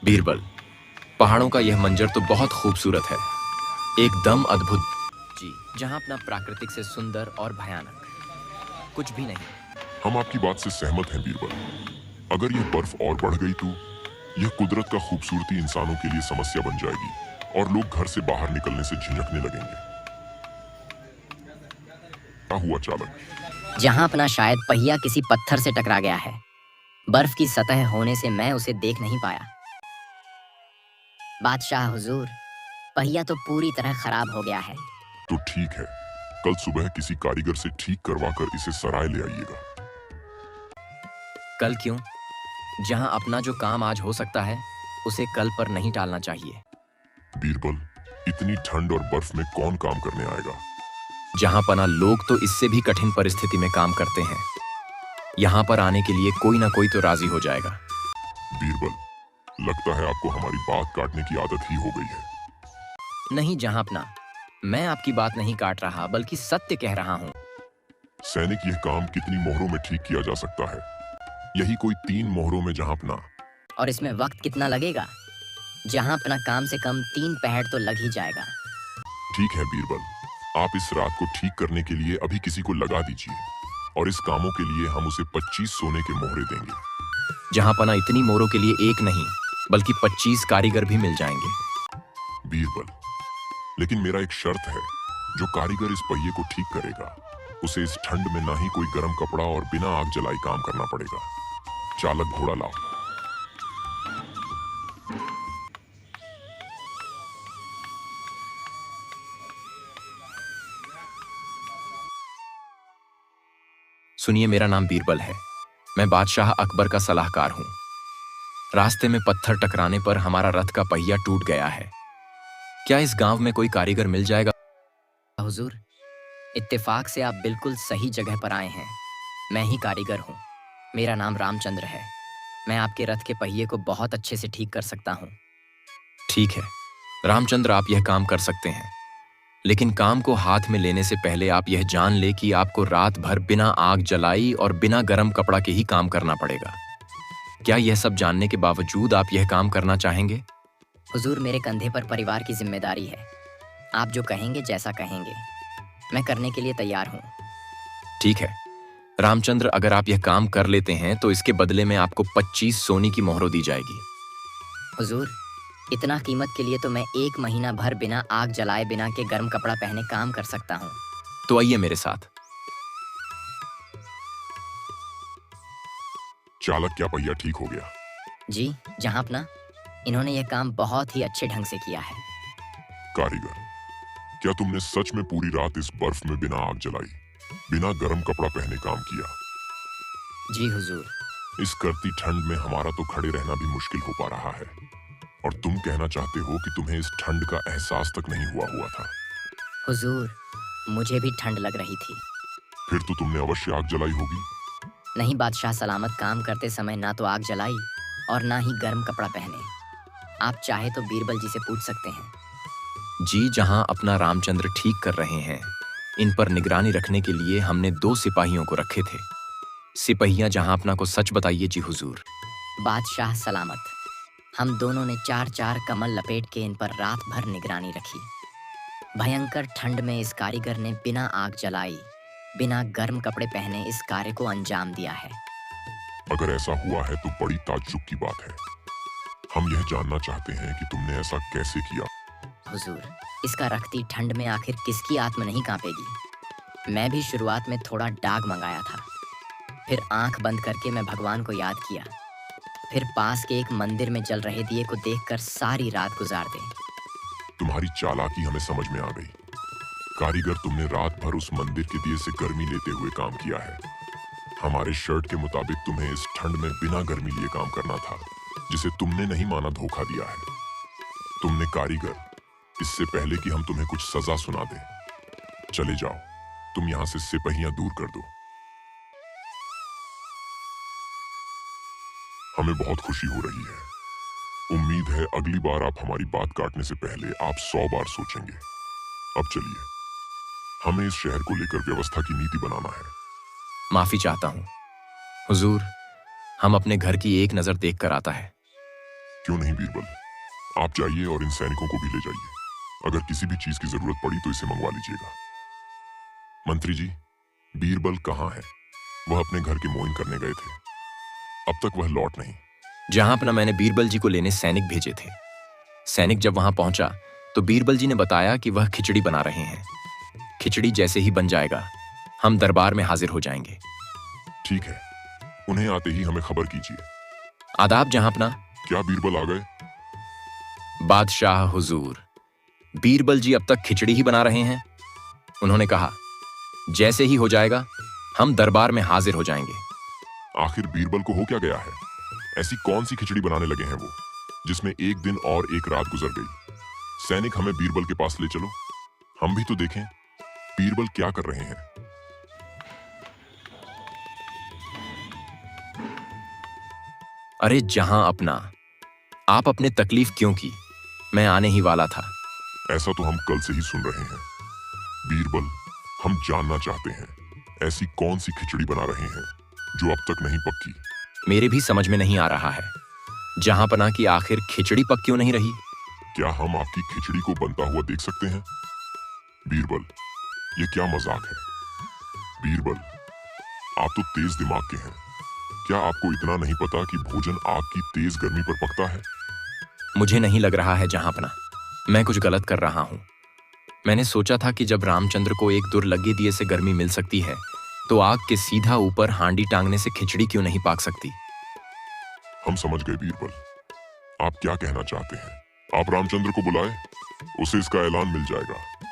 बीरबल, पहाड़ों का यह मंजर तो बहुत खूबसूरत है, एकदम अद्भुत। जी, जहाँ अपना प्राकृतिक से सुंदर और भयानक कुछ भी नहीं। हम आपकी बात से सहमत हैं बीरबल। अगर यह बर्फ और बढ़ गई तो यह कुदरत का खूबसूरती इंसानों के लिए समस्या बन जाएगी और लोग घर से बाहर निकलने से झिझकने लगेंगे। क्या हुआ चालक? जहाँ अपना शायद पहिया किसी पत्थर से टकरा गया है। बर्फ की सतह होने से मैं उसे देख नहीं पाया। बादशाह हुजूर, पहिया तो पूरी तरह खराब हो गया है। तो ठीक है, कल सुबह किसी कारीगर से ठीक करवा कर इसे सराय ले आइएगा। कल क्यों? जहाँ अपना जो काम आज हो सकता है उसे कल पर नहीं टालना चाहिए। बीरबल, इतनी ठंड और बर्फ में कौन काम करने आएगा? जहाँ पना लोग तो इससे भी कठिन परिस्थिति में काम करते हैं। यहाँ पर आने के लिए कोई ना कोई तो राजी हो जाएगा। बीरबल, लगता है आपको हमारी बात काटने की आदत ही हो गई है। नहीं जहाँ अपना, मैं आपकी बात नहीं काट रहा बल्कि सत्य कह रहा हूँ। सैनिक, यह काम कितनी मोहरों में ठीक किया जा सकता है? यही कोई 3 मोहरों में जहाँ अपना। और इसमें वक्त कितना लगेगा? जहाँ अपना काम से कम 3 पहर तो लग ही जाएगा। ठीक है बीरबल, आप इस रात को ठीक करने के लिए अभी किसी को लगा दीजिए और इस कामों के लिए हम उसे 25 सोने के मोहरे देंगे। जहाँ पना इतनी मोहरों के लिए एक नहीं बल्कि 25 कारीगर भी मिल जाएंगे। बीरबल, लेकिन मेरा एक शर्त है। जो कारीगर इस पहिए को ठीक करेगा उसे इस ठंड में ना ही कोई गर्म कपड़ा और बिना आग जलाई काम करना पड़ेगा। चालक, घोड़ा लाओ। सुनिए, मेरा नाम बीरबल है। मैं बादशाह अकबर का सलाहकार हूँ। रास्ते में पत्थर टकराने पर हमारा रथ का पहिया टूट गया है। क्या इस गांव में कोई कारीगर मिल जाएगा? हुजूर, इत्तेफाक से आप बिल्कुल सही जगह पर आए हैं। मैं ही कारीगर हूँ। मेरा नाम रामचंद्र है। मैं आपके रथ के पहिए को बहुत अच्छे से ठीक कर सकता हूँ। ठीक है रामचंद्र, आप यह काम कर सकते हैं, लेकिन काम को हाथ में लेने से पहले आप यह जान ले कि आपको रात भर बिना आग जलाई और बिना गर्म कपड़ा के ही काम करना पड़ेगा। क्या यह सब जानने के बावजूद आप यह काम करना चाहेंगे? हुजूर, मेरे कंधे पर परिवार की जिम्मेदारी है। आप जो कहेंगे, जैसा कहेंगे, मैं करने के लिए तैयार हूँ। ठीक है रामचंद्र, अगर आप यह काम कर लेते हैं तो इसके बदले में आपको 25 सोने की मोहरों दी जाएगी। हुजूर, इतना कीमत के लिए तो मैं 1 महीना भर बिना आग जलाए, बिना के गर्म कपड़ा पहने काम कर सकता हूँ। तो आइए मेरे साथ। चालक, क्या पहिया ठीक हो गया? जी जहाँ अपना, इन्होंने यह काम बहुत ही अच्छे ढंग से किया है। कारीगर, क्या तुमने सच में पूरी रात इस बर्फ में बिना आग जलाई, बिना गर्म कपड़ा पहने काम किया? जी हुजूर। इस करती ठंड में हमारा तो खड़े रहना भी मुश्किल हो पा रहा है और तुम कहना चाहते हो कि तुम्हें इस ठंड का एहसास तक नहीं हुआ था। हुजूर, मुझे भी ठंड लग रही थी। फिर तो तुमने अवश्य आग जलाई होगी। नहीं बादशाह सलामत, काम करते समय ना तो आग जलाई और ना ही गर्म कपड़ा पहने। आप चाहे तो बीरबल जी से पूछ सकते हैं। जी, जहां अपना रामचंद्र ठीक कर रहे हैं, इन पर निगरानी रखने के लिए हमने 2 सिपाहियों को रखे थे। सिपहिया जहां अपना को सच बताइए। जी हुजूर। बादशाह सलामत, हम दोनों ने 4-4 कमल लपेट के इन पर रात भर निगरानी रखी। भयंकर ठंड में इस कारीगर ने बिना आग जलाई, बिना गर्म कपड़े पहने इस कार्य को अंजाम दिया है। अगर ऐसा हुआ है तो बड़ी ताज्जुब की बात है। हम यह जानना चाहते हैं कि तुमने ऐसा कैसे किया। हुजूर, इसका रखती ठंड में आखिर किसकी आत्म नहीं कांपेगी। मैं भी शुरुआत में थोड़ा डाग मंगाया था, फिर आंख बंद करके मैं भगवान को याद किया, फिर पास के एक मंदिर में जल रहे दिए को देखकर सारी रात गुजार दी। तुम्हारी चालाकी हमें समझ में आ गई। कारीगर, तुमने रात भर उस मंदिर के दिए से गर्मी लेते हुए काम किया है। हमारे शर्ट के मुताबिक तुम्हें इस ठंड में बिना गर्मी लिए काम करना था, जिसे तुमने नहीं माना धोखा दिया है। तुमने कारीगर, इससे पहले कि हम तुम्हें कुछ सजा सुना दें, चले जाओ। तुम यहाँ से सिपहियां दूर कर दो। हमें बहुत खुशी हो रही है। उम्मीद है अगली बार आप हमारी बात काटने से पहले आप 100 बार सोचेंगे। अब चलिए, हमें इस शहर को लेकर व्यवस्था की नीति बनाना है। माफी चाहता हूँ हुजूर, हम अपने घर की एक नजर देख कर आता है। क्यों नहीं बीरबल, आप जाइए और इन सैनिकों को भी ले जाइए। अगर किसी भी चीज की जरूरत पड़ी तो इसे मंगवा लीजिएगा। मंत्री जी, बीरबल कहाँ है? वह अपने घर के मोइन करने गए थे, अब तक वह लौट नहीं। जहांपना, मैंने बीरबल जी को लेने सैनिक भेजे थे। सैनिक जब वहां पहुंचा तो बीरबल जी ने बताया कि वह खिचड़ी बना रहे हैं। खिचड़ी जैसे ही बन जाएगा हम दरबार में हाजिर हो जाएंगे। ठीक है, उन्हें आते ही हमें खबर कीजिए। आदाब जहांपना। क्या बीरबल आ गए? बादशाह हुजूर, बीरबल जी अब तक खिचड़ी ही बना रहे हैं। उन्होंने कहा जैसे ही हो जाएगा हम दरबार में हाजिर हो जाएंगे। आखिर बीरबल को हो क्या गया है? ऐसी कौन सी खिचड़ी बनाने लगे हैं वो, जिसमें एक दिन और एक रात गुजर गई? सैनिक, हमें बीरबल के पास ले चलो, हम भी तो देखें बीरबल क्या कर रहे हैं। अरे जहां अपना, आप अपने तकलीफ क्यों की? मैं आने ही वाला था। ऐसा तो हम कल से ही सुन रहे हैं। बीरबल, हम जानना चाहते हैं ऐसी कौन सी खिचड़ी बना रहे हैं जो अब तक नहीं पक्की। मेरे भी समझ में नहीं आ रहा है जहांपना की आखिर खिचड़ी पक क्यों नहीं रही। क्या हम आपकी खिचड़ी को बनता हुआ देख सकते हैं? बीरबल, ये क्या मजाक है? बीरबल, आप तो तेज दिमाग के हैं, क्या आपको इतना नहीं पता कि भोजन आग की तेज गर्मी पर पकता है? मुझे नहीं लग रहा है जहांपना, मैं कुछ गलत कर रहा हूं। मैंने सोचा था कि जब रामचंद्र को एक दुर्लगे दिए से गर्मी मिल सकती है तो आग के सीधा ऊपर हांडी टांगने से खिचड़ी क्यों नहीं पाक सकती। हम समझ गए बीरबल, आप क्या कहना चाहते हैं। आप रामचंद्र को बुलाए, उसे इसका ऐलान मिल जाएगा।